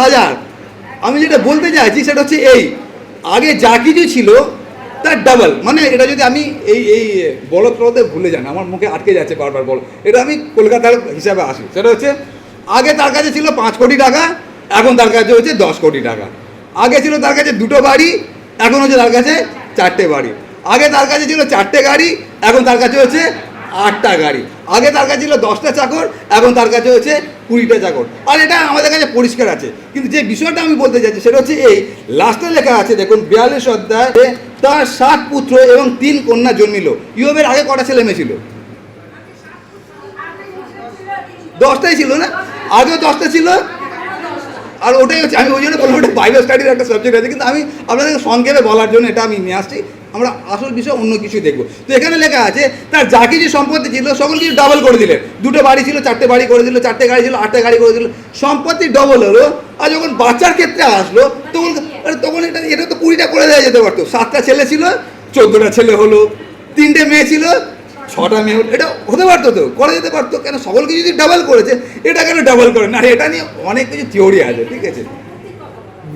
হাজার। আমি যেটা বলতে চাইছি সেটা হচ্ছে এই, আগে যা কিছু ছিল তার ডাবল। মানে এটা যদি আমি এই বড় ট্রতে ভুলে যান, আমার মুখে আটকে যাচ্ছে বারবার বলো, এটা আমি কলকাতার হিসাবে আসি। সেটা হচ্ছে আগে তার কাছে ছিল 5 কোটি টাকা, এখন তার কাছে হচ্ছে 10 কোটি টাকা। আগে ছিল তার কাছে 2টো বাড়ি, এখন হচ্ছে তার কাছে 4টে বাড়ি। আগে তার কাছে ছিল 4টে গাড়ি, এখন তার কাছে হচ্ছে 8টা গাড়ি। আগে তার কাছে ছিল 10টা চাকর, এখন তার কাছে হচ্ছে 20টা চাকর। আর এটা আমাদের কাছে পরিষ্কার আছে। কিন্তু যে বিষয়টা আমি বলতে চাইছি সেটা হচ্ছে এই, লাস্টে লেখা আছে দেখুন 42 অধ্যায়, তার 7 পুত্র এবং 3 কন্যা জন্মিল। ইয়োবের আগে কটা ছেলে মেয়ে ছিল? 10টাই ছিল না? আগেও 10টা ছিল। আর ওটাই হচ্ছে, আমি ওই জন্য বললাম ওটা বাইবেল স্টাডির একটা সাবজেক্ট আছে, কিন্তু আমি আপনাদেরকে সংক্ষেপে বলার জন্য এটা আমি নিয়ে আসছি। আমরা আসল বিষয় অন্য কিছু দেখবো। তো এখানে লেখা আছে তার যা কিছু সম্পত্তি ছিল সকল কিছু ডাবল করে দিলেন। 2টো বাড়ি ছিল, 4টে বাড়ি করে দিল, 4টে গাড়ি ছিল, 8টে গাড়ি করে দিল, সম্পত্তি ডবল হলো। আর যখন বাচ্চার ক্ষেত্রে আসলো তখন এটা তো 20টা করে দেওয়া যেতে পারতো। 7টা ছেলে ছিল, 14টা ছেলে হলো। 3টে মেয়ে ছিল, 6টা মেয়ে হলো। এটা হতে পারতো, তো করা যেতে পারতো। কেন সকলকে যদি ডাবল করেছে, এটা কেন ডাবল করে না? এটা নিয়ে অনেক কিছু থিওরি আছে, ঠিক আছে?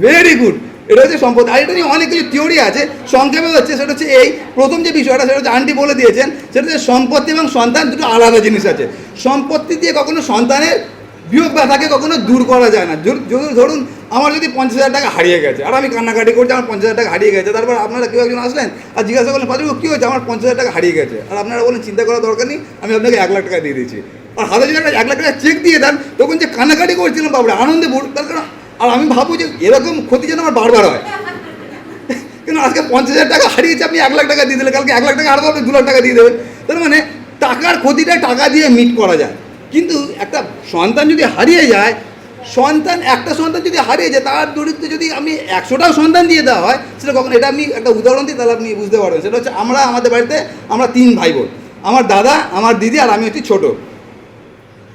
Very good. এটা হচ্ছে সম্পদ। আর এটা নিয়ে অনেক কিছু থিওরি আছে। সংক্ষেপে হচ্ছে সেটা হচ্ছে এই, প্রথম যে বিষয়টা সেটা হচ্ছে আন্টি বলে দিয়েছেন, সেটা হচ্ছে সম্পত্তি এবং সন্তান দুটো আলাদা জিনিস আছে। সম্পত্তি দিয়ে কখনো সন্তানের বিয়োগ ব্যথাকে কখনো দূর করা যায় না। ধরুন আমার যদি 50,000 টাকা হারিয়ে গেছে, আর আমি কান্নাকাটি করছি আমার 50,000 টাকা হারিয়ে গেছে, তারপর আপনারা কেউ একজন আসলেন আর জিজ্ঞাসা করলেন পাঁচু কী হয়েছে, আমার 50,000 টাকা হারিয়ে গেছে, আর আপনারা বলেন চিন্তা করার দরকার নেই, আমি আপনাকে 1 লাখ টাকা দিয়ে দিয়েছি। আর হাতে যদি একটা 1 লাখ টাকা চেক দিয়ে দেন, তখন যে কান্নাকাটি করছিলাম বাবরে আনন্দে তার কারণ, আর আমি ভাববো যে এরকম ক্ষতি যেন আমার বারবার হয়। কিন্তু আজকে 50,000 টাকা হারিয়েছে, আপনি 1 লাখ টাকা দিয়ে দিলে, কালকে 1 লাখ টাকা হারাবো, আপনি 2 লাখ টাকা দিয়ে দেবেন। তার মানে টাকার ক্ষতিটা টাকা দিয়ে মিট করা যায়। কিন্তু একটা সন্তান যদি হারিয়ে যায়, একটা সন্তান যদি হারিয়ে যায়, তার দরিদ্র যদি আমি 100টাও সন্তান দিয়ে দেওয়া হয়, সেটা কখন, এটা আমি একটা উদাহরণ দিই তাহলে আপনি বুঝতে পারবেন। সেটা হচ্ছে আমাদের বাড়িতে আমরা 3 ভাই বোন, আমার দাদা, আমার দিদি আর আমি হচ্ছি ছোটো।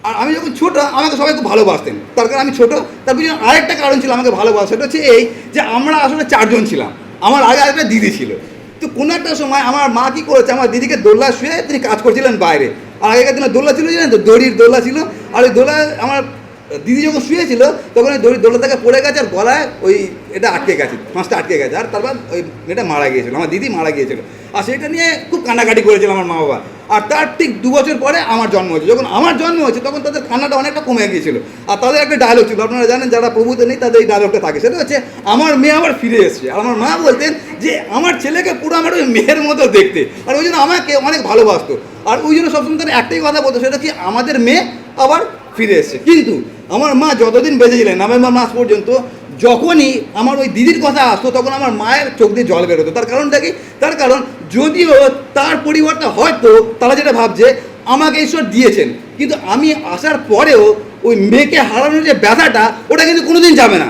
আর আমি যখন ছোটো আমাকে সবাই খুব ভালোবাসতেন, তার কারণ আমি ছোটো। তার পিছনে আরেকটা কারণ ছিল আমাকে ভালোবাসা, সেটা হচ্ছে এই যে আমরা আসলে 4 জন ছিলাম। আমার আগে একটা দিদি ছিল। তো কোনো একটা সময় আমার মা কী করেছে, আমার দিদিকে দোল্লা শুয়ে তিনি কাজ করছিলেন বাইরে। আর আগেকার দিনে দোল্লা ছিল জানেন তো, দড়ির দোল্লা ছিল। আর ওই দোল্লা আমার দিদি যখন শুয়েছিল তখন ওই দোল্লা থেকে পড়ে গেছে, আর গলায় ওই এটা আটকে গেছে, মাছটা আটকে গেছে। আর তারপর ওই মেয়েটা মারা গিয়েছিল, আমার দিদি মারা গিয়েছিল। আর সেটা নিয়ে খুব কান্নাকাটি করেছিল আমার মা বাবা। আর তার ঠিক 2 বছর পরে আমার জন্ম হয়েছে। যখন আমার জন্ম হয়েছে তখন তাদের কান্নাটা অনেকটা কমে গিয়েছিল। আর তাদের একটা ডায়লগ ছিল, আপনারা জানেন যারা প্রভুতে নেই তাদের এই ডায়লগটা থাকে, সেটা হচ্ছে আমার মেয়ে আবার ফিরে এসছে। আর আমার মা বলতেন যে আমার ছেলেকে পুরো আমার ওই মেয়ের মতো দেখতে, আর ওই জন্য আমাকে অনেক ভালোবাসতো। আর ওই জন্য সবসময় তারা একটাই কথা বলতো, সেটা কি আমাদের মেয়ে আবার ফিরে এসছে। কিন্তু আমার মা যতদিন বেঁচে ছিলেন, নভেম্বর মাস পর্যন্ত, যখনই আমার ওই দিদির কথা আসতো তখন আমার মায়ের চোখ দিয়ে জল বেরোতো। তার কারণটা কি? তার কারণ যদিও তার পরিবর্তে হয়তো তারা যেটা ভাবছে আমাকে ঈশ্বর দিয়েছেন, কিন্তু আমি আসার পরেও ওই মেয়েকে হারানোর যে ব্যথাটা, ওটা কিন্তু কোনোদিন যাবে না।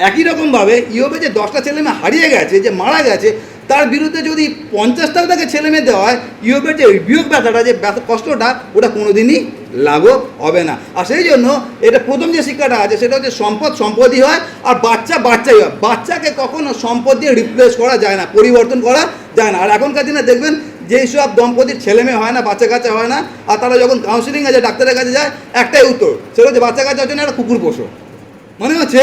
একই রকমভাবে ইয়োবে যে 10টা ছেলে মেয়ে হারিয়ে গেছে, যে মারা গেছে, তার বিরুদ্ধে যদি 50টাও তাকে ছেলে মেয়ে দেওয়া হয়, ইয়োবের যে বিয়োগ ব্যথাটা, যে কষ্টটা, ওটা কোনোদিনই লাঘব হবে না। আর সেই জন্য এটা প্রথম যে শিক্ষাটা আছে সেটা হচ্ছে সম্পদই হয়, আর বাচ্চাই হয়। বাচ্চাকে কখনো সম্পদ দিয়ে রিপ্লেস করা যায় না, পরিবর্তন করা যায় না। আর এখনকার দিনে দেখবেন যেই সব দম্পতির ছেলে মেয়ে হয় না, বাচ্চা কাচ্চা হয় না, আর তারা যখন কাউন্সিলিংয়ে যায়, ডাক্তারের কাছে যায়, একটাই উত্তর, সেটা হচ্ছে বাচ্চা কাচ্চা হচ্ছে না, একটা কুকুর পোষো। মনে হচ্ছে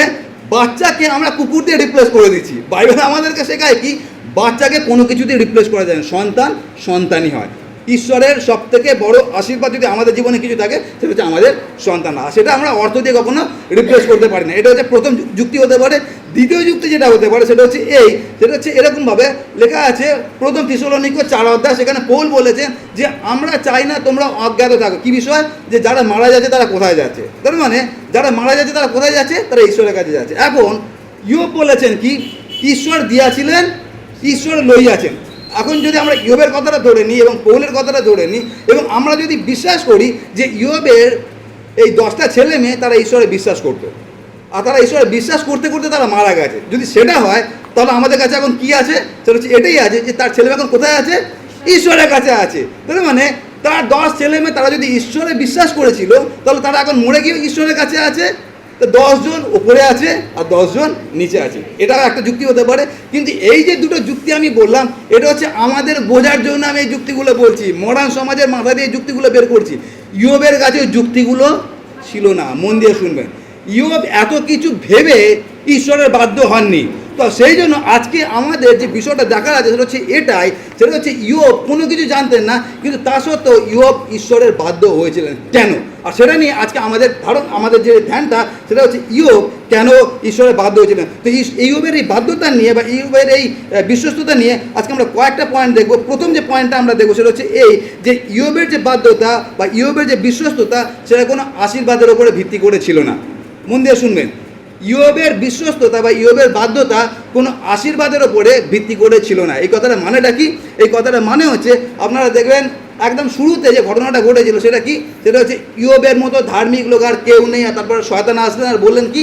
বাচ্চাকে আমরা কুকুর দিয়ে রিপ্লেস করে দিচ্ছি। বাইবেল আমাদেরকে শেখায় কি, বাচ্চাকে কোনো কিছু দিয়ে রিপ্লেস করা যায় না, সন্তানই হয়। ঈশ্বরের সবথেকে বড় আশীর্বাদ যদি আমাদের জীবনে কিছু থাকে, সেটা হচ্ছে আমাদের সন্তান। আর সেটা আমরা অর্থ দিয়ে কখনো রিপ্লেস করতে পারি না। এটা হচ্ছে প্রথম যুক্তি হতে পারে। দ্বিতীয় যুক্তি যেটা হতে পারে সেটা হচ্ছে সেটা হচ্ছে এরকমভাবে লেখা আছে প্রথম থিসসলনিকীয় 4 অধ্যায়, সেখানে পৌল বলেছেন যে আমরা চাই না তোমরা অজ্ঞাত থাকো। কী বিষয়? যে যারা মারা যাচ্ছে তারা কোথায় যাচ্ছে। তার মানে যারা মারা যাচ্ছে তারা কোথায় যাচ্ছে? তারা ঈশ্বরের কাছে যাচ্ছে। এখন ইয়োব বলেছেন কি, ঈশ্বর দিয়াছিলেন, ঈশ্বর লইয়াছেন। এখন যদি আমরা ইয়োবের কথাটা ধরে নিই এবং পৌলের কথাটা ধরে নিই, এবং আমরা যদি বিশ্বাস করি যে ইয়োবের এই 10টা ছেলে মেয়ে তারা ঈশ্বরে বিশ্বাস করতো, আর তারা ঈশ্বরে বিশ্বাস করতে করতে তারা মারা গেছে, যদি সেটা হয়, তাহলে আমাদের কাছে এখন কি আছে? সেটা হচ্ছে এটাই আছে যে তার ছেলে মেয়ে এখন কোথায় আছে? ঈশ্বরের কাছে আছে। তার মানে তার 10 ছেলে মেয়ে তারা যদি ঈশ্বরে বিশ্বাস করেছিল, তাহলে তারা এখন মরে গিয়ে ঈশ্বরের কাছে আছে। তো 10 জন উপরে আছে আর 10 জন নিচে আছে, এটাও একটা যুক্তি হতে পারে। কিন্তু এই যে দুটো যুক্তি আমি বললাম, এটা হচ্ছে আমাদের বোঝার জন্য আমি এই যুক্তিগুলো বলছি, মডার্ন সমাজের মাথা দিয়ে যুক্তিগুলো বের করছি। ইয়োবের কাছে ওই যুক্তিগুলো ছিল না। মন দিয়ে শুনবেন, ইয়োব এত কিছু ভেবে ঈশ্বরের বাধ্য হননি। তো সেই জন্য আজকে আমাদের যে বিষয়টা দেখার আছে সেটা হচ্ছে এটাই, সেটা হচ্ছে ইয়োব কোনো কিছু জানতেন না, কিন্তু তা সত্ত্বেও ইয়োব ঈশ্বরের বাধ্য হয়েছিলেন কেন, আর সেটা নিয়ে আজকে আমাদের যে ধ্যানটা সেটা হচ্ছে ইয়োব কেন ঈশ্বরের বাধ্য হয়েছিলেন। তো ইয়োবের এই বাধ্যতা নিয়ে বা ইয়োবের এই বিশ্বস্ততা নিয়ে আজকে আমরা কয়েকটা পয়েন্ট দেখব। প্রথম যে পয়েন্টটা আমরা দেখবো সেটা হচ্ছে এই যে ইয়োবের যে বাধ্যতা বা ইয়োবের যে বিশ্বস্ততা সেটা কোনো আশীর্বাদের ওপরে ভিত্তি করে ছিল না। মন দিয়ে শুনবেন, ইয়োবের বিশ্বস্ততা বা ইয়োবের বাধ্যতা কোনো আশীর্বাদের ওপরে ভিত্তি করে ছিল না। এই কথাটা মানেটা কি? এই কথাটা মানে হচ্ছে আপনারা দেখবেন একদম শুরুতে যে ঘটনাটা ঘটেছিল সেটা কি, সেটা হচ্ছে ইয়োবের মতো ধার্মিক লোক আর কেউ নেই। আর তারপরে শয়তান আসলেন আর বললেন কি,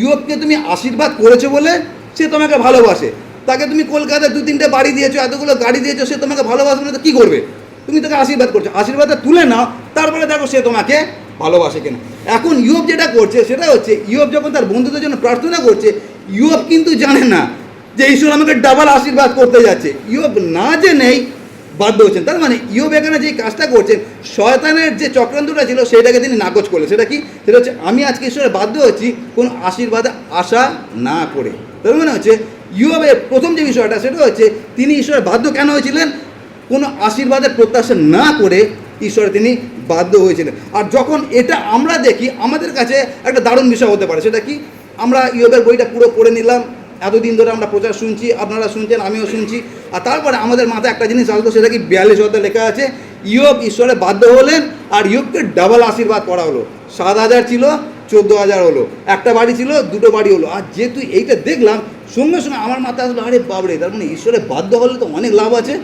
ইয়োবকে তুমি আশীর্বাদ করেছো বলে সে তোমাকে ভালোবাসে, তাকে তুমি কলকাতায় 2-3টে বাড়ি দিয়েছো, এতগুলো গাড়ি দিয়েছো, সে তোমাকে ভালোবাসবে না তো কী করবে? তুমি তাকে আশীর্বাদ করছো, আশীর্বাদটা তুলে নাও, তারপরে দেখো সে তোমাকে ভালোবাসে কিনা। এখন ইয়োব যেটা করছে সেটা হচ্ছে ইয়োব যখন তার বন্ধুদের জন্য প্রার্থনা করছে, ইয়োব কিন্তু জানে না যে ঈশ্বর আমাকে ডাবল আশীর্বাদ করতে যাচ্ছে। ইয়োব না জেনেই বাধ্য হচ্ছেন। তার মানে ইয়োব এখানে যে কাজটা করছেন, শয়তানের যে চক্রান্তটা ছিল সেটাকে তিনি নাকচ করলেন। সেটা কি? সেটা হচ্ছে আমি আজকে ঈশ্বরে বাধ্য হচ্ছি কোনো আশীর্বাদে আশা না করে। তার মানে হচ্ছে ইয়োবের প্রথম যে বিষয়টা সেটা হচ্ছে তিনি ঈশ্বরের বাধ্য কেন হয়েছিলেন? কোনো আশীর্বাদের প্রত্যাশা না করে ঈশ্বরে তিনি বাধ্য হয়েছিলেন। আর যখন এটা আমরা দেখি আমাদের কাছে একটা দারুণ বিষয় হতে পারে। সেটা কি? আমরা ইয়োবের বইটা পুরো পড়ে নিলাম, এতদিন ধরে আমরা প্রচার শুনছি, আপনারা শুনছেন, আমিও শুনছি, আর তারপরে আমাদের মাথায় একটা জিনিস আসলো, সেটা কি 42 অধ্যায়ে লেখা আছে ইয়োব ঈশ্বরে বাধ্য হলেন আর ইয়োবকে ডাবল আশীর্বাদ করা হলো। 7,000 ছিল 14,000 হলো, একটা বাড়ি ছিল 2টো বাড়ি হলো। আর যেহেতু এইটা দেখলাম সঙ্গে সঙ্গে আমার মাথায় আসলো, আরে বাবরে, তার মানে ঈশ্বরে বাধ্য হলে তো অনেক লাভ আছে।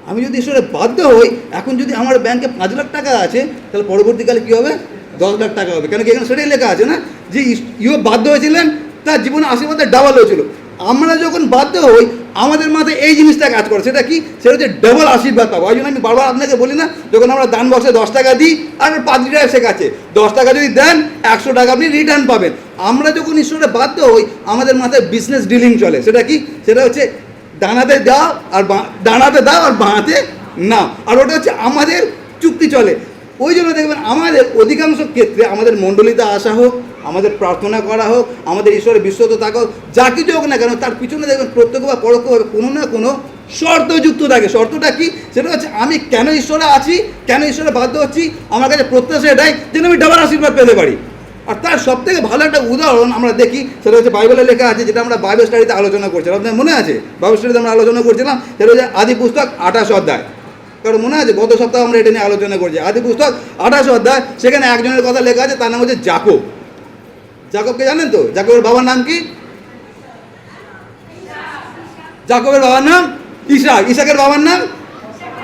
আমি যদি ঈশ্বরে বাধ্য হই, এখন যদি আমার ব্যাংকে 5 লাখ টাকা আছে, তাহলে পরবর্তীকালে কী হবে? 10 লাখ টাকা হবে। কেন কি এখানে সেটাই লেখা আছে না, যে ইয়োব বাধ্য হয়েছিলেন, তার জীবনে আশীর্বাদে ডাবল হয়েছিল। আমরা যখন বাধ্য হই আমাদের মাথায় এই জিনিসটা কাজ করে, সেটা কি? সেটা হচ্ছে ডাবল আশীর্বাদ পাবো। ওই জন্য আমি বারবার আপনাকে বলি না, যখন আমরা দান বক্সে 10 টাকা দিই আর 5 লিটার শেখাচ্ছে, 10 টাকা যদি দেন 100 টাকা আপনি রিটার্ন পাবেন। আমরা যখন ঈশ্বরে বাধ্য হই আমাদের মাথায় বিজনেস ডিলিং চলে। সেটা কি? সেটা হচ্ছে ডানাতে দাও আর বাঁতে নাও, আর ওটা হচ্ছে আমাদের চুক্তি চলে। ওই জন্য দেখবেন আমাদের অধিকাংশ ক্ষেত্রে আমাদের মণ্ডলীতে আসা হোক, আমাদের প্রার্থনা করা হোক, আমাদের ঈশ্বরের বিশ্বস্ত থাকা হোক, যা কিছু হোক না কেন, তার পিছনে দেখবেন প্রত্যক্ষ বা পরোক্ষভাবে কোনো না কোনো শর্তযুক্ত থাকে। শর্তটা কি? সেটা হচ্ছে আমি কেন ঈশ্বরে আছি, কেন ঈশ্বরে বাধ্য হচ্ছি, আমার কাছে প্রত্যাশা এটাই যেন আমি ডাবল আশীর্বাদ পেতে পারি। আর তার সবথেকে ভালো একটা উদাহরণ আমরা দেখি, সেটা হচ্ছে বাইবেলে লেখা আছে, যেটা আমরা বাইবেল স্টাডিতে আলোচনা করছিলাম। আপনার মনে আছে বাইবেল স্টাডিতে আমরা আলোচনা করছিলাম, সেটা হচ্ছে আদি পুস্তক 28 অধ্যায়। কারণ মনে আছে গত সপ্তাহে আমরা এটা নিয়ে আলোচনা করছি। আদি পুস্তক 28 অধ্যায়, সেখানে একজনের কথা লেখা আছে, তার নাম হচ্ছে যাকব। যাকবকে জানেন তো? যাকবের বাবার নাম কি? যাকবের বাবার নাম ইসাক। ইসাকের বাবার নাম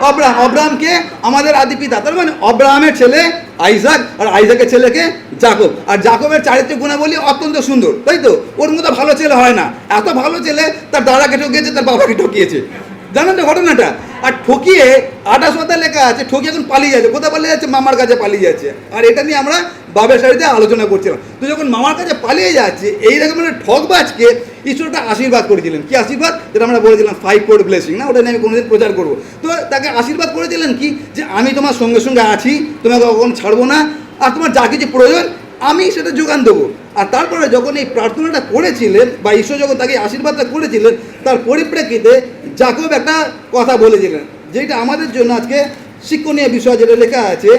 অব্রাহাম। অব্রাহামকে আমাদের আদি পিতা, তার মানে অব্রাহামের ছেলে আইজাক, আর আইজাকের ছেলেকে যাকব। আর যাকবের চারিত্রিক গুণাবলী অত্যন্ত সুন্দর, তাই তো? ওর মতো ভালো ছেলে হয় না। এত ভালো ছেলে তার দাদাকে ঠকিয়েছে, তার বাবাকে ঠকিয়েছে, জানেন তো ঘটনাটা? আর ঠকিয়ে 28 অধ্যায় লেখা আছে, ঠকিয়ে এখন পালিয়ে যাচ্ছে। কোথায় পালিয়ে যাচ্ছে? মামার কাছে পালিয়ে যাচ্ছে। আর এটা নিয়ে আমরা বাবের সারিতে আলোচনা করছিলাম। তো যখন মামার কাছে পালিয়ে যাচ্ছে, এইরকম একটা ঠকবাজকে ঈশ্বরটা আশীর্বাদ করেছিলেন। কি আশীর্বাদ? যেটা আমরা বলেছিলাম 5-fold ব্লেসিং, না? ওটা নিয়ে আমি কোনোদিন প্রচার করবো। তো তাকে আশীর্বাদ করেছিলেন কি? যে আমি তোমার সঙ্গে সঙ্গে আছি, তোমাকে কখনো ছাড়বো না, আর তোমার যা কিছু প্রয়োজন আমি সেটা যোগান দেবো। আর তারপরে যখন এই প্রার্থনাটা করেছিলেন বা ঈশ্বর যখন তাকে আশীর্বাদটা করেছিলেন, তার পরিপ্রেক্ষিতে যাকব একটা কথা বলেছিলেন, যেটা আমাদের জন্য আজকে শিক্ষণীয় বিষয়, যেটা লেখা আছে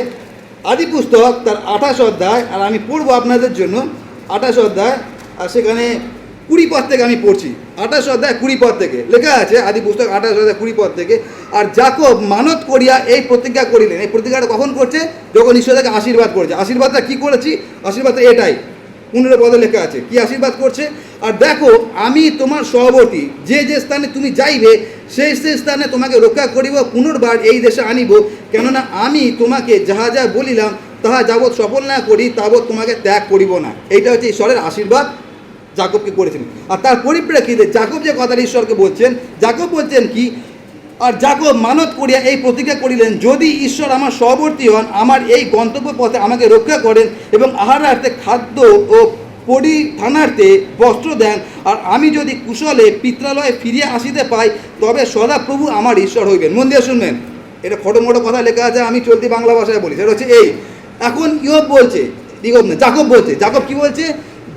আদি পুস্তক তার 28 অধ্যায়। আর আমি পড়বো আপনাদের জন্য 28 অধ্যায়, আর সেখানে 20 পদ থেকে আমি পড়ছি। 28 অধ্যায় 20 পদ থেকে লেখা আছে, আদি পুস্তক 28 অধ্যায় 20 পদ থেকে। আর যাকব মানত করিয়া এই প্রতিজ্ঞা করিলেন। এই প্রতিজ্ঞাটা কখন করছে? যখন ঈশ্বর তাকে আশীর্বাদ করেছে। আশীর্বাদটা কী করেছি? আশীর্বাদটা এটাই 15 পদে লেখা আছে। কি আশীর্বাদ করছে? আর দেখো আমি তোমার সহবর্তী, যে যে স্থানে তুমি যাইবে সেই সেই স্থানে তোমাকে রক্ষা করিব, পুনর্বার এই দেশে আনিব, কেননা আমি তোমাকে যাহা যা বলিলাম তাহা যাবৎ সফল না করি তাবৎ তোমাকে ত্যাগ করিব না। এইটা হচ্ছে ঈশ্বরের আশীর্বাদ যাকবকে করেছিলেন। আর তার পরিপ্রেক্ষিতে যাকব যে কথাটা ঈশ্বরকে বলছেন, যাকব বলছেন কি? আর যাকব মানত করিয়া এই প্রতিজ্ঞা করিলেন, যদি ঈশ্বর আমার সহবর্তী হন, আমার এই গন্তব্য পথে আমাকে রক্ষা করেন এবং আহারার্থে খাদ্য ও পরিধানার্থে বস্ত্র দেন, আর আমি যদি কুশলে পিত্রালয়ে ফিরিয়া আসিতে পাই, তবে সদাপ্রভু আমার ঈশ্বর হইবেন। মন দিয়ে শুনবেন, এটা ফটোমোটো কথা লেখা আছে, আমি চলতি বাংলা ভাষায় বলি। সেটা হচ্ছে এই, এখন ইয়োব বলছে, যাকব বলছে। যাকব কি বলছে?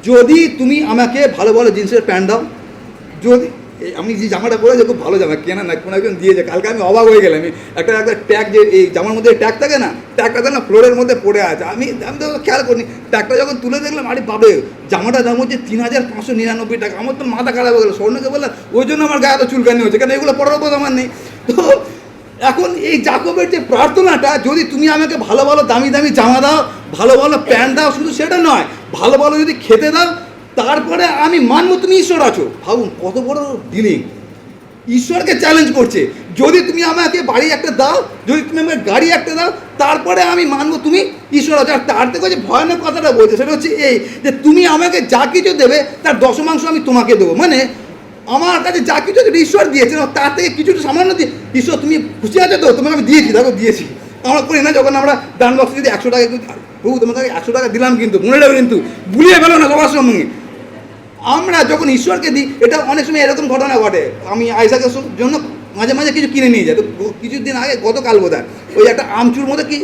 যদি তুমি আমাকে ভালো ভালো জিন্সের প্যান্ট দাও, যদি আমি যে জামাটা পরেছি খুব ভালো জামা, কেনা না কোনো একজন দিয়েছে, কালকে আমি অবাক হয়ে গেলাম। আমি একটা ট্যাগ, যে এই জামার মধ্যে ট্যাগ থাকে না, ট্যাগটা না ফ্লোরের মধ্যে পড়ে আছে, আমি তো খেয়াল করিনি। ট্যাগটা যখন তুলে দেখলাম, আরে বাবে, জামাটার দাম হচ্ছে 3,599 টাকা। আমার তো মাথা খারাপ হয়ে গেলো। স্বর্ণকে বললাম, ওই জন্য আমার গায়ে এত চুলকানি হচ্ছে, কারণ এগুলো পড়ার উপর আমার নেই। তো এখন এই জাকবের যে প্রার্থনাটা, যদি তুমি আমাকে ভালো ভালো দামি দামি জামা দাও, ভালো ভালো প্যান্ট দাও, শুধু সেটা নয়, ভালো ভালো যদি খেতে দাও, তারপরে আমি মানবো তুমি ঈশ্বর আছো। ভাবুন কত বড় ডিলিং, ঈশ্বরকে চ্যালেঞ্জ করছে। যদি তুমি আমাকে বাড়ি একটা দাও, যদি তুমি আমাকে গাড়ি একটা দাও, তারপরে আমি মানবো তুমি ঈশ্বর আছো। আর তার থেকে যে ভয়ানক কথাটা বলছে সেটা হচ্ছে এই, যে তুমি আমাকে যা কিছু দেবে তার 10% আমি তোমাকে দেবো। মানে আমার কাছে যা কিছু ঈশ্বর দিয়েছে, তার থেকে কিছুটা সামান্য দিয়ে, ঈশ্বর তুমি খুশি আছো তো, তোমাকে আমি দিয়েছি, দেখো দিয়েছি। আমরা করি না, যখন আমরা দান বক্সে যদি 100 টাকা, প্রভু তোমাকে 100 টাকা দিলাম, কিন্তু মনে রাখবে, কিন্তু ভুলিয়ে ফেলো না সবার সঙ্গে। আমরা যখন ঈশ্বরকে দিই, এটা অনেক সময় এরকম ঘটনা ঘটে। আমি আইসাকের জন্য মাঝে মাঝে কিছু কিনে নিয়ে যাই। তো কিছুদিন আগে, গতকাল বোধহয়, ওই একটা আমচুর মধ্যে কি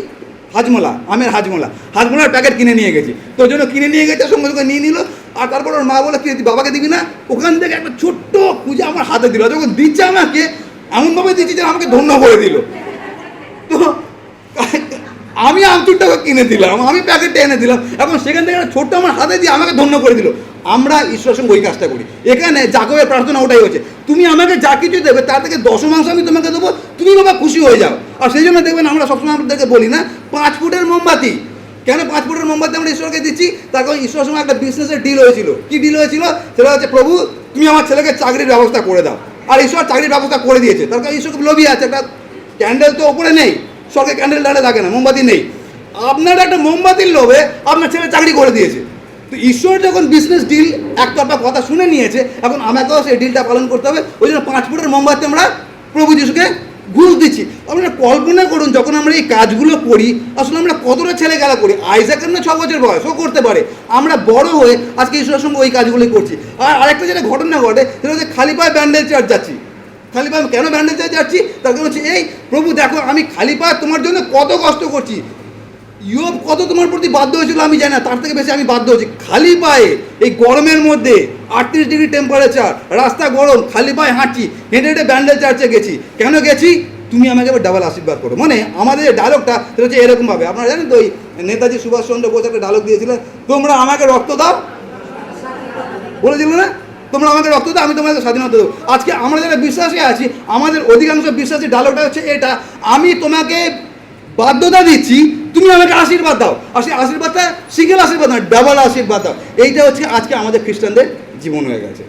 হাজমোলা, আমের হাজমোলার প্যাকেট কিনে নিয়ে গেছি। তো ওই জন্য কিনে নিয়ে গেছে, সঙ্গে সঙ্গে নিয়ে নিল। আর তারপর ওর মা বলে, কি বাবাকে দিবি না? ওখান থেকে একটা ছোট্ট পূজা আমার হাতে দিল। যখন দিচ্ছে আমাকে, এমনভাবে দিচ্ছি যে আমাকে ধন্য করে দিল। তো আমি আমচুরটাকে কিনে দিলাম, আমি প্যাকেটটা এনে দিলাম, এখন সেখান থেকে একটা ছোট্ট আমার হাতে দিয়ে আমাকে ধন্য করে দিল। আমরা ঈশ্বরের সঙ্গে ওই কাজটা করি। এখানে জাকবের প্রার্থনা ওটাই হচ্ছে, তুমি আমাকে যা কিছু দেবে তার থেকে 10% আমি তোমাকে দেবো, তুমি বাবা খুশি হয়ে যাও। আর সেই জন্য দেখবেন আমরা সবসময় আমাদেরকে বলি না, 5 ফুটের মোমবাতি। কেন 5 ফুটের মোমবাতি আমরা ঈশ্বরকে দিচ্ছি? তার কারণ ঈশ্বরের সঙ্গে একটা বিজনেসের ডিল হয়েছিল। কি ডিল হয়েছিল? সেটা হচ্ছে, প্রভু তুমি আমার ছেলেকে চাকরির ব্যবস্থা করে দাও। আর ঈশ্বর চাকরির ব্যবস্থা করে দিয়েছে। তার কারণ ঈশ্বর খুব লোভী আছে। একটা ক্যান্ডেল তো ওপরে নেই, সরকে ক্যান্ডেল ডালে থাকে না, মোমবাতি নেই। আপনার একটা মোমবাতির লোভে আপনার ছেলে চাকরি করে দিয়েছে। তো ঈশ্বর যখন বিজনেস ডিল একতরফা কথা শুনে নিয়েছে, এখন আমাকেও সেই ডিলটা পালন করতে হবে। ওই জন্য 5 ফুটের মোমবাতি আমরা প্রভু যিশুকে ঘুষ দিচ্ছি। আপনারা কল্পনা করুন, যখন আমরা এই কাজগুলো করি, আসলে আমরা কতটা ছেলে খেলা করি। আইজাকের না 6 বছর বয়স, ও করতে পারে। আমরা বড় হয়ে আজকে ঈশ্বরের সঙ্গে ওই কাজগুলোই করছি। আর আরেকটা যেটা ঘটনা ঘটে, সেটা হচ্ছে খালি পায়ে ব্যান্ডেল চার্চ যাচ্ছি। খালি পায়ে কেন ব্যান্ডেল চার্চ যাচ্ছি? তার কারণ হচ্ছে এই, প্রভু দেখো আমি খালি পায়ে তোমার জন্য কত কষ্ট করছি। ইয়োব কত তোমার প্রতি বাধ্য হয়েছিল আমি জানি না, তার থেকে বেশি আমি বাধ্য হচ্ছি। খালি পায়ে এই গরমের মধ্যে 38 ডিগ্রি টেম্পারেচার, রাস্তা গরম, খালি পায়ে হাঁটছি, হেঁটে হেঁটে ব্যান্ডেল চার্চে গেছি। কেন গেছি? তুমি আমাকে এবার ডাবল আশীর্বাদ করো। মানে আমাদের ডায়লগটা সেটা হচ্ছে এরকমভাবে, আপনারা জানেন তো, ওই নেতাজি সুভাষচন্দ্র বোস একটা ডায়লগ দিয়েছিলেন, তোমরা আমাকে রক্ত দাও, বলেছিল না, তোমরা আমাকে রক্ত দাও, আমি তোমাকে স্বাধীনতা দেবো। আজকে আমরা যারা বিশ্বাসী আছি, আমাদের অধিকাংশ বিশ্বাসী ডায়লগটা হচ্ছে এটা, আমি তোমাকে বাধ্যতা দিচ্ছি, তুমি আমাকে আশীর্বাদ দাও। আর সেই আশীর্বাদটা সিঙ্গেল আশীর্বাদ নয়, ডাবল আশীর্বাদ দাও। এইটা হচ্ছে আজকে আমাদের খ্রিস্টানদের জীবন হয়ে গেছে।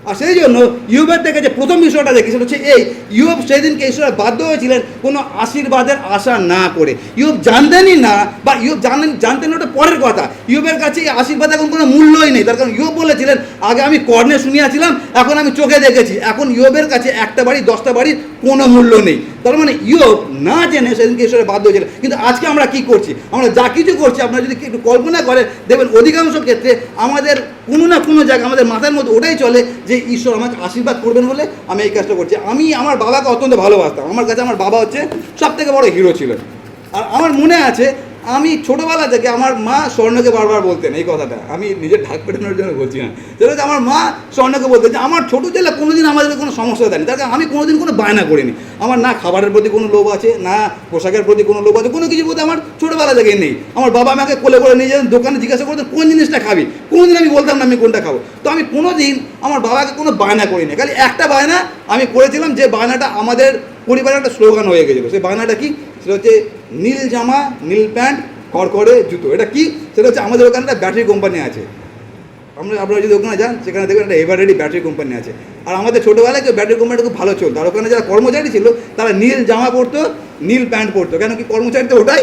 আর সেই জন্য ইয়োবের থেকে যে প্রথম বিষয়টা দেখি, সেটা হচ্ছে এই, ইয়োব সেদিনকে ঈশ্বরের বাধ্য হয়েছিলেন কোনো আশীর্বাদের আশা না করে। ইয়োব জানতেনই না, বা ইয়োব জানতেন ওটা পরের কথা। ইয়োবের কাছে এই আশীর্বাদ এখন কোনো মূল্যই নেই। তার কারণ ইয়োব বলেছিলেন, আগে আমি কর্ণে শুনিয়াছিলাম, এখন আমি চোখে দেখেছি। এখন ইয়োবের কাছে একটা বাড়ি 10টা বাড়ির কোনো মূল্য নেই। তার মানে ইয়োব না জেনে সেদিনকে ঈশ্বরের বাধ্য হয়েছিলেন। কিন্তু আজকে আমরা কি করছি? আমরা যা কিছু করছি, আপনারা যদি একটু কল্পনা করেন, দেখবেন অধিকাংশ ক্ষেত্রে আমাদের কোনো না কোনো জায়গায় আমাদের মাথার মধ্যে ওটাই চলে যে ঈশ্বর আমাকে আশীর্বাদ করবেন বলে আমি এই কাজটা করছি। আমি আমার বাবাকে অত্যন্ত ভালোবাসতাম। আমার কাছে আমার বাবা হচ্ছে সবথেকে বড় হিরো ছিলেন। আর আমার মনে আছে, আমি ছোটোবেলা থেকে আমার মা স্বর্ণকে বারবার বলতেন এই কথাটা, আমি নিজের ঢাক পেটানোর জন্য বলছি না, সেটা হচ্ছে আমার মা স্বর্ণকে বলতেন যে আমার ছোটো ছেলে কোনোদিন আমাদের কোনো সমস্যা দেয়নি। তার কারণ আমি কোনোদিন কোনো বায়না করিনি। আমার না খাবারের প্রতি কোনো লোভ আছে, না পোশাকের প্রতি কোনো লোভ আছে, কোনো কিছু প্রতি আমার ছোটোবেলা থেকে নেই। আমার বাবা আমাকে কোলে করে নিয়ে যেতেন, দোকানে জিজ্ঞাসা করতেন কোন জিনিসটা খাবি, কোনোদিন আমি বলতাম না আমি কোনটা খাবো। তো আমি কোনোদিন আমার বাবাকে কোনো বায়না করিনি। খালি একটা বায়না আমি করেছিলাম, যে বায়নাটা আমাদের পরিবারের একটা স্লোগান হয়ে গেছিলো। সেই বায়নাটা কি? সেটা হচ্ছে নীল জামা, নীল প্যান্ট, খড়খড়ে জুতো। এটা কি? সেটা হচ্ছে আমাদের ওখানে একটা ব্যাটারি কোম্পানি আছে। আপনারা যদি ওখানে যান, সেখানে দেখবেন একটা এভাররেডি ব্যাটারি কোম্পানি আছে। আর আমাদের ছোটোবেলায় কেউ ব্যাটারি কোম্পানিটা খুব ভালো চলতো। আর ওখানে যারা কর্মচারী ছিল, তারা নীল জামা পরতো, নীল প্যান্ট পরতো। কেন কি? কর্মচারী তো ওটাই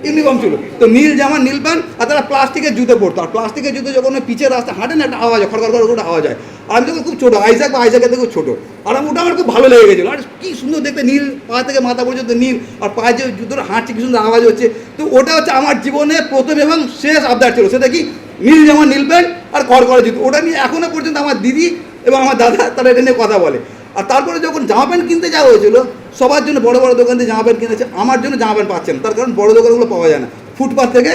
ইউনিফর্ম ছিল। তো নীল জামা, নীল প্যান্ট, আর তারা প্লাস্টিকের জুতো পরতো। আর প্লাস্টিকের জুতো যখন ওই পিচের রাস্তা হাঁটে না, একটা আওয়াজ হয়, খড়খড় করে একটা আওয়াজ হয়। আর আমি যখন খুব ছোটো, আইজাকের থেকে খুব ছোটো, আর ওটা আমার খুব ভালো লেগে গেছিলো। আর কী সুন্দর দেখতে, নীল, পা থেকে মাথা পর্যন্ত নীল, আর পায়ে যে জুতোটা হাঁটছে কী সুন্দর আওয়াজ হচ্ছে। তো ওটা হচ্ছে আমার জীবনে প্রথম এবং শেষ আবদার ছিল। সেটা কি? নীল জামা, নীল প্যান্ট আর খড়খড়ে জুতো। ওটা নিয়ে এখনও পর্যন্ত আমার দিদি এবং আমার দাদা তারা এটা নিয়ে কথা বলে। আর তারপরে যখন জামা প্যান্ট কিনতে যাওয়া হয়েছিল, সবার জন্য বড় বড় দোকান থেকে জামা প্যান্ট কিনেছে, আমার জন্য জামা প্যান্ট পাচ্ছেন। তার কারণ বড় দোকানগুলো পাওয়া যায় না, ফুটপাথ থেকে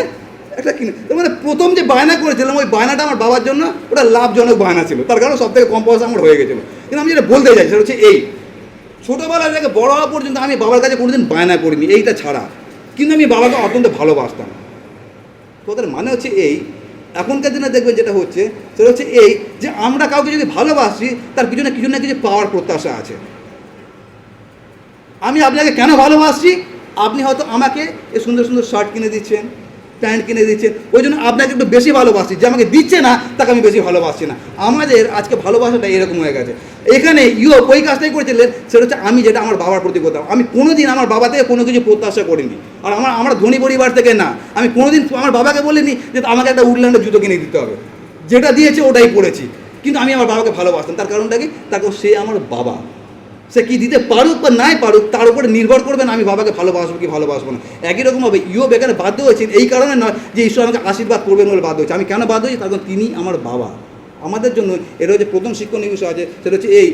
একটা কিনে, তার মানে প্রথম যে বায়না করেছিলাম ওই বায়নাটা আমার বাবার জন্য ওটা লাভজনক বায়না ছিল, তার কারণ সব থেকে কম পয়সা আমার হয়ে গেছিলো। কিন্তু আমি যেটা বলতে চাই সেটা হচ্ছে এই, ছোটোবেলা থেকে বড় হওয়া পর্যন্ত আমি বাবার কাছে কোনোদিন বায়না করিনি এইটা ছাড়া, কিন্তু আমি বাবাকে অত্যন্ত ভালোবাসতাম। কথার মানে হচ্ছে এই, এখনকার দিনে দেখবেন যেটা হচ্ছে সেটা হচ্ছে এই যে আমরা কাউকে যদি ভালোবাসি তার পিছনে কিছু না কিছু পাওয়ার প্রত্যাশা আছে। আমি আপনাকে কেন ভালোবাসি, আপনি হয়তো আমাকে এই সুন্দর সুন্দর শার্ট কিনে দিচ্ছেন, প্যান্ট কিনে দিচ্ছেন, ওই জন্য আপনাকে একটু বেশি ভালোবাসি, যে আমাকে দিচ্ছে না তাকে আমি বেশি ভালোবাসছি না। আমাদের আজকে ভালোবাসাটা এরকম হয়ে গেছে। এখানে ওই কাজটাই করেছিলেন, সেটা হচ্ছে আমি যেটা আমার বাবার প্রতি করতাম। আমি কোনোদিন আমার বাবা থেকে কোনো কিছু প্রত্যাশা করিনি, আর আমরা ধনী পরিবার থেকে না। আমি কোনোদিন আমার বাবাকে বলিনি যে আমাকে একটা উডল্যান্ডের জুতো কিনে দিতে হবে, যেটা দিয়েছে ওটাই পড়েছি। কিন্তু আমি আমার বাবাকে ভালোবাসতাম, তার কারণটা কি, তার কারণ সে আমার বাবা। সে কী দিতে পারুক বা নাই পারুক তার উপরে নির্ভর করবে না আমি বাবাকে ভালোবাসবো কি ভালোবাসবো না। একই রকমভাবে এখানে বাধ্য হয়েছেন এই কারণে নয় যে ঈশ্বর আমাকে আশীর্বাদ করবেন বলে বাধ্য হয়েছে। আমি কেন বাধ্য হয়েছি, তার কারণ তিনি আমার বাবা। আমাদের জন্য এটা হচ্ছে প্রথম শিক্ষণীয় বিষয় আছে, সেটা হচ্ছে এই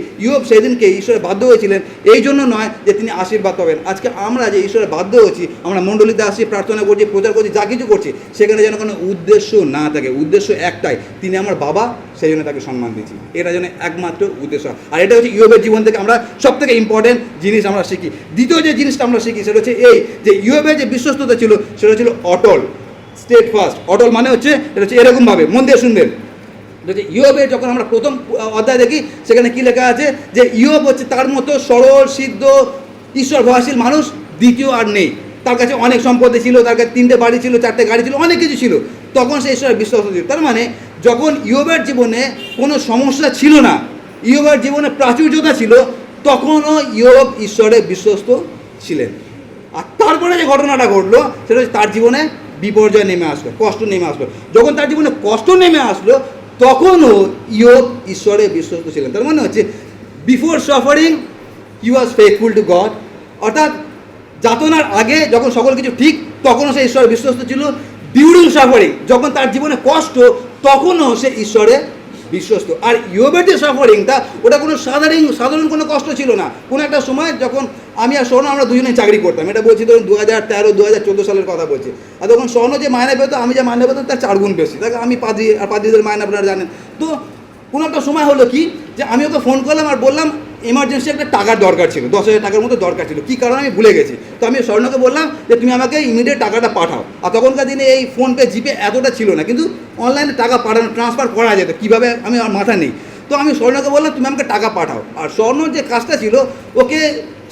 সেদিনকে ঈশ্বরের বাধ্য হয়েছিলেন এই জন্য নয় যে তিনি আশীর্বাদ পাবেন। আজকে আমরা যে ঈশ্বরের বাধ্য হচ্ছি, আমরা মণ্ডলীতে আসছি, প্রার্থনা করছি, প্রচার করছি, যা কিছু করছি, সেখানে যেন কোনো উদ্দেশ্য না থাকে। উদ্দেশ্য একটাই, তিনি আমার বাবা, সেই জন্য তাকে সম্মান দিচ্ছি, এটা যেন একমাত্র উদ্দেশ্য। আর এটা হচ্ছে ইয়োবের জীবন থেকে আমরা সব থেকে ইম্পর্টেন্ট জিনিস আমরা শিখি। দ্বিতীয় যে জিনিসটা আমরা শিখি সেটা হচ্ছে এই যে ইয়োবের যে বিশ্বস্ততা ছিল সেটা ছিল অটল, স্টেট ফার্স্ট। অটল মানে হচ্ছে এটা হচ্ছে এরকমভাবে, মন দিয়ে শুনবেন, ইয়োবের যখন আমরা প্রথম অধ্যায় দেখি সেখানে কি লেখা আছে যে ইয়োব হচ্ছে তার মতো সরল সিদ্ধ ঈশ্বর ভয়শীল মানুষ দ্বিতীয় আর নেই। তার কাছে অনেক সম্পত্তি ছিল, তার কাছে 3টে বাড়ি ছিল, 4টে গাড়ি ছিল, অনেক কিছু ছিল, তখন সে ঈশ্বরের বিশ্বস্ত ছিল। তার মানে যখন ইয়োবের জীবনে কোনো সমস্যা ছিল না, ইয়োবের জীবনে প্রাচুর্যতা ছিল, তখনও ইয়োব ঈশ্বরের বিশ্বস্ত ছিলেন। আর তারপরে যে ঘটনাটা ঘটলো সেটা হচ্ছে তার জীবনে বিপর্যয় নেমে আসলো, কষ্ট নেমে আসলো। যখন তার জীবনে কষ্ট নেমে আসলো তখনও ইয়োব ঈশ্বরে বিশ্বস্ত ছিলেন। তার মানে হচ্ছে বিফোর সাফারিং হি ওয়াজ ফেথফুল টু গড, অর্থাৎ যাতনার আগে যখন সকল কিছু ঠিক তখনও সে ঈশ্বরে বিশ্বস্ত ছিল। ডিউরিং সাফারিং, যখন তার জীবনে কষ্ট তখনও সে ঈশ্বরে বিশ্বস্ত। আর ইয়োবের যে সাফারিংটা ওটা কোনো সাধারণ কোনো কষ্ট ছিল না। কোনো একটা সময় যখন আমি আর স্বর্ণ আমরা দুজনেই চাকরি করতাম, এটা বলছি ধরুন 2013-2014 সালের কথা বলছি, আর তখন স্বর্ণ যে মায়না পেত আমি যে মায়না পেতাম তার 4 গুণ বেশি। তাকে আমি পাদ্রী, আর পাদ্রীদের মায়না আপনারা জানেন। তো কোনো একটা সময় হলো কি যে আমি ওকে ফোন করলাম আর বললাম এমার্জেন্সি একটা টাকার দরকার ছিল, 10,000 টাকার মতো দরকার ছিল, কী কারণে আমি ভুলে গেছি। তো আমি স্বর্ণকে বললাম যে তুমি আমাকে ইমিডিয়েট টাকাটা পাঠাও। আর তখনকার দিনে এই ফোনপে জিপে এতটা ছিল না, কিন্তু অনলাইনে টাকা পাঠানো ট্রান্সফার করা যেত, কীভাবে আমি আমার মাথা নেই। তো আমি স্বর্ণকে বললাম তুমি আমাকে টাকা পাঠাও। আর স্বর্ণর যে কাজটা ছিল, ওকে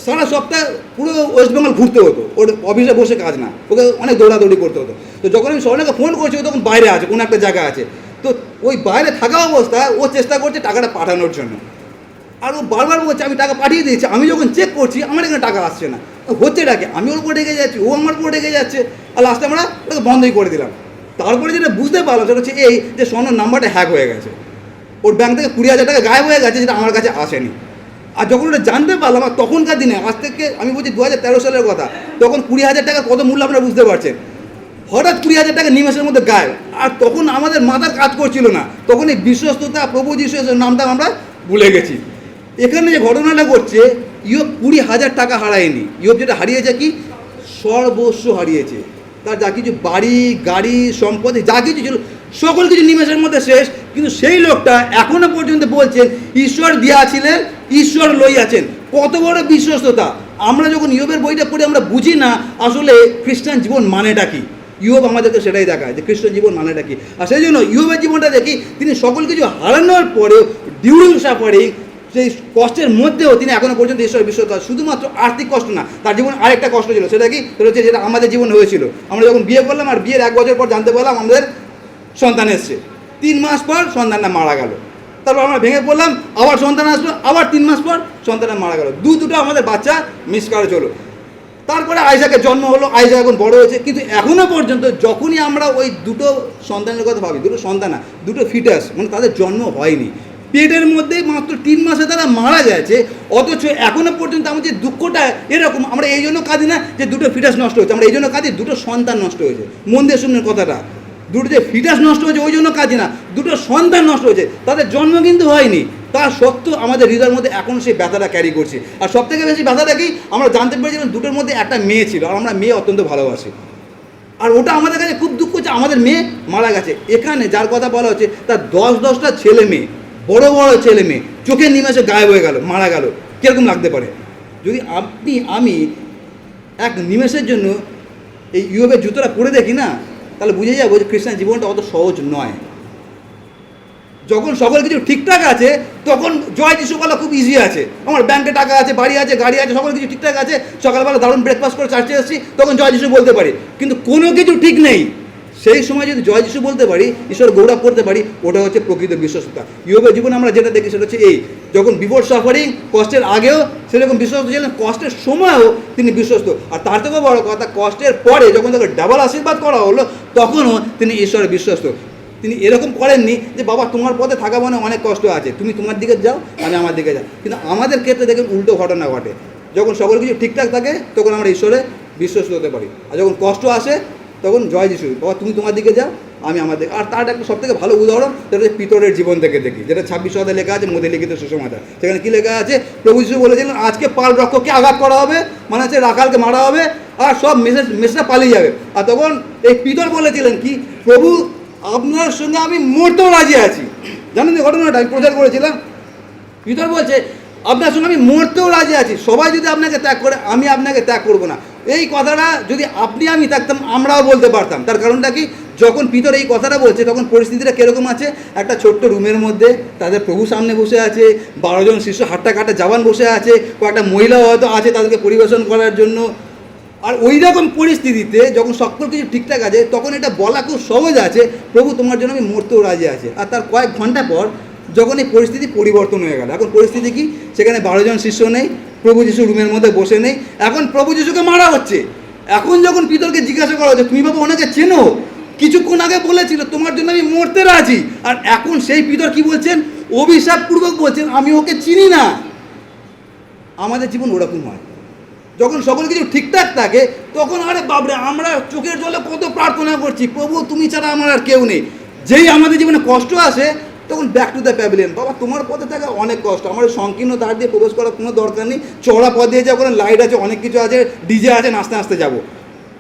সারা সপ্তাহ পুরো ওয়েস্ট বেঙ্গল ঘুরতে হতো, ওর অফিসে বসে কাজ না, ওকে অনেক দৌড়াদৌড়ি করতে হতো। তো যখন আমি স্বর্ণকে ফোন করছি ও তখন বাইরে আছে, কোনো একটা জায়গা আছে। তো ওই বাইরে থাকা অবস্থায় ও চেষ্টা করছে টাকাটা পাঠানোর জন্য, আর ও বারবার বলছে আমি টাকা পাঠিয়ে দিয়েছি। আমি যখন চেক করছি আমার এখানে টাকা আসছে না, হচ্ছে ডাকে আমি ওর উপর রেগে যাচ্ছি, ও আমার উপর রেগে যাচ্ছে, আর লাস্টে আমরা ওকে বন্ধই করে দিলাম। তারপরে যেটা বুঝতে পারলাম সেটা হচ্ছে এই যে স্বর্ণর নাম্বারটা হ্যাক হয়ে গেছে, ওর ব্যাংক থেকে 20,000 টাকা গায়েব হয়ে গেছে, যেটা আমার কাছে আসেনি। আর যখন ওটা জানতে পারলাম, আর তখনকার দিনে, আজ থেকে আমি বলছি 2013 সালের কথা, তখন 20,000 টাকার কত মূল্য আপনারা বুঝতে পারছেন। হঠাৎ 20,000 টাকা নিমেষের মধ্যে গায়েব, আর তখন আমাদের মাথার কাজ করছিল না, তখন এই বিশ্বস্ততা প্রভু যিশুর নামটা আমরা ভুলে গেছি। এখানে যে ঘটনাটা ঘটছে, ইয়োব 20,000 টাকা হারায়নি। ইয়োব যেটা হারিয়েছে কি, সর্বস্ব হারিয়েছে। তার যা কিছু বাড়ি গাড়ি সম্পত্তি যা কিছু ছিল সকল কিছু নিমেষের মধ্যে শেষ। কিন্তু সেই লোকটা এখনো পর্যন্ত বলছেন ঈশ্বর দিয়াছিলেন, ঈশ্বর লইয়াছেন। কত বড় বিশ্বস্ততা! আমরা যখন ইয়োবের বইটা পড়ে আমরা বুঝি না আসলে খ্রিস্টান জীবন মানেটা কি। ইয়োব আমাদেরকে সেটাই দেখায় যে খ্রিস্টান জীবন মানেটা কি। আর সেই জন্য ইয়োবের জীবনটা দেখি, তিনি সকল কিছু হারানোর পরেও ডিউরিং সাফারিং, সেই কষ্টের মধ্যেও তিনি এখনো পর্যন্ত ঈশ্বরের বিশ্বস্ত। শুধুমাত্র আর্থিক কষ্ট না, তার জীবনে আরেকটা কষ্ট ছিল, সেটা কি, সেটা হচ্ছে যেটা আমাদের জীবনে হয়েছিল। আমরা যখন বিয়ে করলাম আর বিয়ের 1 বছর পর জানতে পারলাম আমাদের সন্তান এসছে, 3 মাস পর সন্তানটা মারা গেল। তারপর আমরা ভেঙে পড়লাম, আবার সন্তান আসলো, আবার 3 মাস পর সন্তানটা মারা গেল। দুটো আমাদের বাচ্চা মিসক্যারেজ হলো। তারপরে আইজাকের জন্ম হলো, আইজাক এখন বড় হয়েছে। কিন্তু এখনও পর্যন্ত যখনই আমরা ওই দুটো সন্তানের কথা ভাবি, দুটো সন্তান না, দুটো ফিটাস, মানে তাদের জন্ম হয়নি, পেটের মধ্যেই মাত্র 3 মাসে তারা মারা গেছে, অথচ এখনও পর্যন্ত আমাদের দুঃখটা এরকম। আমরা এই জন্য কাঁদি না যে দুটো ফিটাস নষ্ট হয়েছে, আমরা এই জন্য কাঁদি দুটো সন্তান নষ্ট হয়েছে। মন দিয়ে শুনবেন কথাটা, দুটো যে ফিটাস নষ্ট হয়েছে ওই জন্য কাঁদি না, দুটো সন্তান নষ্ট হয়েছে, তাদের জন্ম কিন্তু হয়নি। তা সত্ত্বেও আমাদের হৃদয়ের মধ্যে এখন সেই ব্যথাটা ক্যারি করছি। আর সবথেকে বেশি ব্যথাটা কি, আমরা জানতে পেরেছিলাম দুটোর মধ্যে একটা মেয়ে ছিল, আর আমরা মেয়ে অত্যন্ত ভালোবাসি। আর ওটা আমাদের কাছে খুব দুঃখ হচ্ছে, আমাদের মেয়ে মারা গেছে। এখানে যার কথা বলা হচ্ছে তার 10-10টা ছেলে মেয়ে, বড় বড় ছেলে মেয়ে চোখের নিমেষে গায়েব হয়ে গেল, মারা গেল। কীরকম লাগতে পারে? যদি আপনি আমি এক নিমেষের জন্য এই ইয়োবের জুতোটা পরে দেখি না, তাহলে বুঝে যাবো যে খ্রিস্টান জীবনটা অত সহজ নয়। যখন সকল কিছু ঠিকঠাক আছে তখন জয় যিশু বলা খুব ইজি আছে। আমার ব্যাংকে টাকা আছে, বাড়ি আছে, গাড়ি আছে, সকল কিছু ঠিকঠাক আছে, সকালবেলা দারুণ ব্রেকফাস্ট করে চার্চে এসেছি, তখন জয় যিশু বলতে পারি। কিন্তু কোনো কিছু ঠিক নেই, সেই সময় যদি জয় যিশু বলতে পারি, ঈশ্বর গৌরব করতে পারি, ওটা হচ্ছে প্রকৃত বিশ্বস্ততা। ইয়োবের জীবনে আমরা যেটা দেখি সেটা হচ্ছে এই, যখন বিফোর সাফারিং, কষ্টের আগেও সেরকম বিশ্বস্ত ছিলেন, কষ্টের সময়ও তিনি বিশ্বস্ত। আর তার থেকেও বড় কথা, কষ্টের পরে যখন তাকে ডাবল আশীর্বাদ করা হলো, তখনও তিনি ঈশ্বরের বিশ্বস্ত। তিনি এরকম করেননি যে বাবা তোমার পথে থাকা মানে অনেক কষ্ট আছে, তুমি তোমার দিকে যাও, আমি আমার দিকে যাও। কিন্তু আমাদের ক্ষেত্রে দেখুন উল্টো ঘটনা ঘটে। যখন সকল কিছু ঠিকঠাক থাকে তখন আমরা ঈশ্বরে বিশ্বস্ত হতে পারি, আর যখন কষ্ট আসে তখন জয় যিশু, বাবা তুমি তোমার দিকে যাও, আমি আমার দিকে। আর তার একটা সবথেকে ভালো উদাহরণ সেটা হচ্ছে পিতরের জীবন থেকে দেখি, যেটা 26 অধ্যায়ে লেখা আছে, মধ্যে লিখিত সুসমাচার। সেখানে কী লেখা আছে? প্রভু যিশু বলেছিলেন আজকে পাল রক্ষককে আঘাত করা হবে, মানে হচ্ছে রাখালকে মারা হবে, আর সব মেসরা পালিয়ে যাবে। আর তখন এই পিতর বলেছিলেন কি, প্রভু আপনার সঙ্গে আমি মরতেও রাজি আছি। জানেন ঘটনাটা আমি প্রচার করেছিলাম। পিতর বলছে আপনার সঙ্গে আমি মরতেও রাজি আছি, সবাই যদি আপনাকে ত্যাগ করে আমি আপনাকে ত্যাগ করবো না। এই কথাটা যদি আপনি আমি থাকতাম আমরাও বলতে পারতাম। তার কারণটা কি, যখন পিতর এই কথাটা বলছে তখন পরিস্থিতিটা কীরকম আছে? একটা ছোট্ট রুমের মধ্যে তাদের প্রভু সামনে বসে আছে, 12 জন শিষ্য হাট্টা কাটা জওয়ান বসে আছে, কয়েকটা মহিলাও হয়তো আছে তাদেরকে পরিবেশন করার জন্য। আর ওই রকম পরিস্থিতিতে যখন সকল কিছু ঠিকঠাক আছে তখন এটা বলা খুব সহজ আছে, প্রভু তোমার জন্য আমি মরতেও রাজি আছে। আর তার কয়েক ঘন্টা পর যখন এই পরিস্থিতি পরিবর্তন হয়ে গেল, এখন পরিস্থিতি কি? সেখানে 12 জন শিষ্য নেই, প্রভু যিশু রুমের মধ্যে বসে নেই, এখন প্রভু যিশুকে মারা হচ্ছে। এখন যখন পিতরকে জিজ্ঞাসা করা হচ্ছে, তুমি বাবা ওনাকে চেনো? কিছুক্ষণ আগে বলেছিল তোমার জন্য আমি মরতে রাজি। আর এখন সেই পিতর কি বলছেন? অভিশাপপূর্বক বলছেন আমি ওকে চিনি না। আমাদের জীবন ওরকম হয়, যখন সকল কিছু ঠিকঠাক থাকে তখন আরে বাবরে আমরা চোখের জলে কত প্রার্থনা করছি, প্রভু তুমি ছাড়া আমার আর কেউ নেই। যেই আমাদের জীবনে কষ্ট আসে তখন ব্যাক টু দ্য প্যাভিলিয়ন, বাবা তোমার পথে থাকা অনেক কষ্ট, আমার সংকীর্ণ দ্বার দিয়ে প্রবেশ করার কোনো দরকার নেই, চওড়া পথ দিয়ে যাবো, ওখানে লাইট আছে, অনেক কিছু আছে, ডিজে আছে, নাচতে নাচতে যাবো।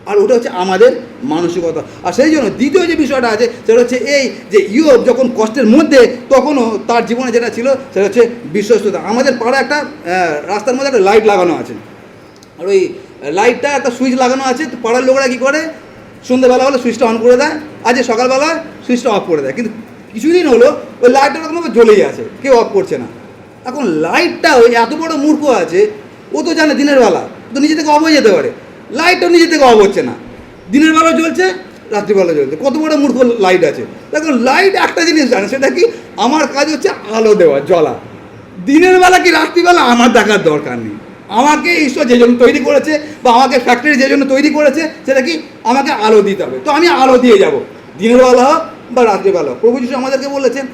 আর ওটা হচ্ছে আমাদের মানসিকতা। আর সেই জন্য দ্বিতীয় যে বিষয়টা আছে সেটা হচ্ছে এই যে ইয়োব যখন কষ্টের মধ্যে তখনও তার জীবনে যেটা ছিল সেটা হচ্ছে বিশ্বস্ততা। আমাদের পাড়া একটা রাস্তার মধ্যে একটা লাইট লাগানো আছে, আর ওই লাইটটা একটা সুইচ লাগানো আছে। তো পাড়ার লোকরা কী করে, সন্ধ্যেবেলা হলে সুইচটা অন করে দেয়, আজ সকালবেলা সুইচটা অফ করে দেয়। কিন্তু কিছুদিন হলো ওই লাইটটা ওরকমভাবে জ্বলেই আছে, কেউ অফ করছে না। এখন লাইটটা ওই এত বড় মূর্খ আছে, ও তো জানে দিনের বেলা তো নিজে থেকে অফ হয়ে যেতে পারে, লাইটটাও নিজে থেকে অফ হচ্ছে না, দিনের বেলা জ্বলছে, রাত্রিবেলা জ্বলছে। কত বড় মূর্খ লাইট আছে। দেখুন লাইট একটা জিনিস জানে, সেটা কি, আমার কাজ হচ্ছে আলো দেওয়া, জ্বলা। দিনের বেলা কি রাত্রিবেলা আমার দেখার দরকার নেই। আমাকে ঈশ্বর যে জন্য তৈরি করেছে বা আমাকে ফ্যাক্টরি যে জন্য তৈরি করেছে সেটা কি, আমাকে আলো দিতে হবে, তো আমি আলো দিয়ে যাব, দিনের বেলা হোক বা রাত্রিবেলা হোক। প্রভু যিশু আমাদেরকে বলেছেন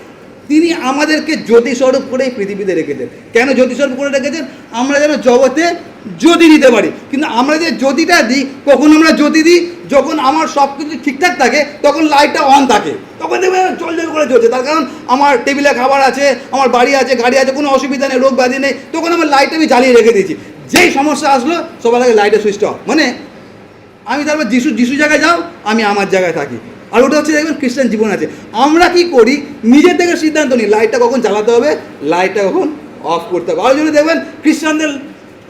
তিনি আমাদেরকে জ্যোতিস্বরূপ করে এই পৃথিবীতে রেখেছেন। কেন জ্যোতিস্বরূপ করে রেখেছেন? আমরা যেন জগতে জ্যোতি দিতে পারি। কিন্তু আমরা যে জ্যোতিটা দিই, কখন আমরা জ্যোতি দিই যখন আমার সব কিছু ঠিকঠাক থাকে, তখন লাইটটা অন থাকে, তখন দেখবেন জল জল করে জ্বলছে। তার কারণ আমার টেবিলে খাবার আছে, আমার বাড়ি আছে, গাড়ি আছে, কোনো অসুবিধা নেই, রোগ ব্যাধি নেই, তখন আমার লাইটটা আমি জ্বালিয়ে রেখে দিয়েছি। যেই সমস্যা আসলো সবার আগে লাইটের সুইচটা অফ, মানে আমি তারপর যিশু জায়গায় যাও, আমি আমার জায়গায় থাকি। আর ওটা হচ্ছে দেখবেন খ্রিস্টান জীবন আছে। আমরা কি করি, নিজের থেকে সিদ্ধান্ত নিই লাইটটা কখন জ্বালাতে হবে, লাইটটা কখন অফ করতে হবে। আর যদি দেখবেন খ্রিস্টানদের,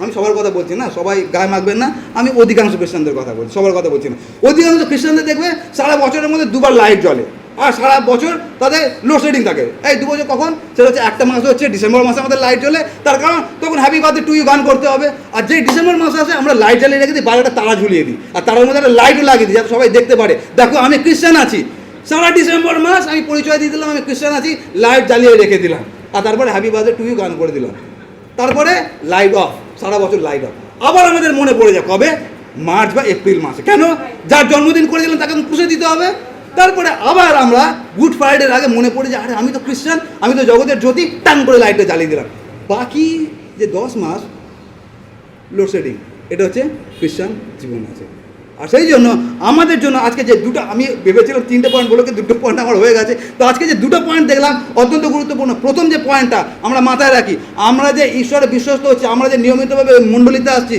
আমি সবার কথা বলছি না, সবাই গায়ে মাখবেন না, আমি অধিকাংশ খ্রিস্টানদের কথা বলছি, সবার কথা বলছি না। অধিকাংশ খ্রিস্টানদের দেখবে সারা বছরের মধ্যে 2বার লাইট জ্বলে, আর সারা বছর তাদের লোডশেডিং থাকে। এই 2 বছর কখন, সেটা হচ্ছে একটা মাস হচ্ছে ডিসেম্বর মাসে আমাদের লাইট জ্বলে, তার কারণ তখন হ্যাপি বার্থডে টু ইউ গান করতে হবে। আর যেই ডিসেম্বর মাসে আসে আমরা লাইট জ্বালিয়ে রেখে দিই, বাইরেটা তারা ঝুলিয়ে দিই, আর তারার মধ্যে একটা লাইটও লাগিয়ে দিই যাতে সবাই দেখতে পারে, দেখো আমি খ্রিস্টান আছি। সারা ডিসেম্বর মাস আমি পরিচয় দিয়ে দিলাম আমি খ্রিস্টান আছি, লাইট জ্বালিয়ে রেখে দিলাম, আর তারপরে হ্যাপি বার্থডে টু ইউ গান করে দিলাম, তারপরে লাইট অফ, সারা বছর লাইট অফ। আবার আমাদের মনে পড়ে যায় কবে, মার্চ বা এপ্রিল মাসে। কেন? যার জন্মদিন করে দিলাম তাকে পুষে দিতে হবে। তারপরে আবার আমরা গুড ফ্রাইডের আগে মনে পড়ে যায়, আরে আমি তো খ্রিস্টান, আমি তো জগতের জ্যোতি, টান করে লাইটটা জ্বালিয়ে দিলাম। বাকি যে 10 মাস লোডশেডিং, এটা হচ্ছে খ্রিস্টান জীবন আছে। আর সেই জন্য আমাদের জন্য আজকে যে দুটো, আমি ভেবেছিলাম 3টে পয়েন্ট বলে, 2টো পয়েন্ট আমার হয়ে গেছে। তো আজকে যে 2টো পয়েন্ট দেখলাম অত্যন্ত গুরুত্বপূর্ণ। প্রথম যে পয়েন্টটা আমরা মাথায় রাখি, আমরা যে ঈশ্বরে বিশ্বস্ত হচ্ছি, আমরা যে নিয়মিতভাবে মণ্ডলীতে আসছি,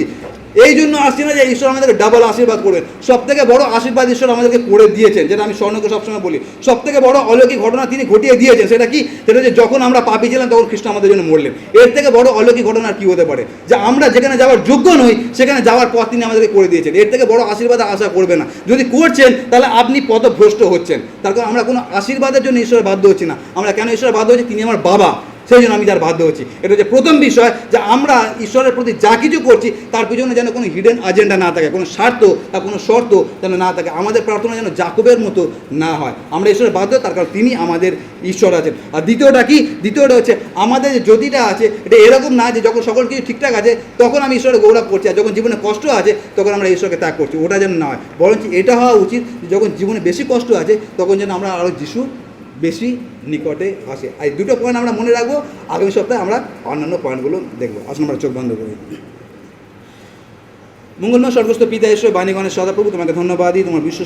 এই জন্য আসছি না যে ঈশ্বর আমাদেরকে ডাবল আশীর্বাদ করবেন। সব থেকে বড় আশীর্বাদ ঈশ্বর আমাদেরকে করে দিয়েছেন, যেটা আমি স্বর্ণকে সবসময় বলি, সব থেকে বড় অলৌকিক ঘটনা তিনি ঘটিয়ে দিয়েছেন। সেটা কি? সেটা হচ্ছে যখন আমরা পাপী ছিলাম তখন খ্রিস্ট আমাদের জন্য মরলেন। এর থেকে বড় অলৌকিক ঘটনা আর কি হতে পারে? যে আমরা যেখানে যাওয়ার যোগ্য নই সেখানে যাওয়ার পথ তিনি আমাদেরকে করে দিয়েছেন। এর থেকে বড় আশীর্বাদ আশা করবে না। যদি করছেন তাহলে আপনি পথভ্রষ্ট হচ্ছেন। তার কারণ আমরা কোনো আশীর্বাদের জন্য ঈশ্বরের বাধ্য হচ্ছি না। আমরা কেন ঈশ্বরের বাধ্য হচ্ছি? তিনি আমার বাবা, সেই জন্য আমি তার বাধ্য হচ্ছি। এটা হচ্ছে প্রথম বিষয়, যে আমরা ঈশ্বরের প্রতি যা কিছু করছি তার পিছনে যেন কোনো হিডেন এজেন্ডা না থাকে, কোনো স্বার্থ বা কোনো শর্ত যেন না থাকে। আমাদের প্রার্থনা যেন জাকবের মতো না হয়। আমরা ঈশ্বরের বাধ্য, তার কারণ তিনি আমাদের ঈশ্বর আছেন। আর দ্বিতীয়টা কি? দ্বিতীয়টা হচ্ছে আমাদের যে জ্যোতিটা আছে এটা এরকম না যে যখন সকল কিছু ঠিকঠাক আছে তখন আমি ঈশ্বরের গৌরব করছি, আর যখন জীবনে কষ্ট আছে তখন আমরা ঈশ্বরকে ত্যাগ করছি। ওটা যেন না হয়, বরঞ্চ এটা হওয়া উচিত যখন জীবনে বেশি কষ্ট আছে তখন যেন আমরা আরও যিশুর বেশি নিকটে আসে। এই দুটো পয়েন্ট আমরা মনে রাখবো। আগামী সপ্তাহে আমরা অন্যান্য পয়েন্টগুলো দেখবো। আসুন আমরা চোখ বন্ধ করি। মঙ্গলময় স্বর্গস্থ পিতা ঈশ্বর বাণীগণের সদাপ্রভু, তোমাকে ধন্যবাদ দিই। তোমার বিশ্ব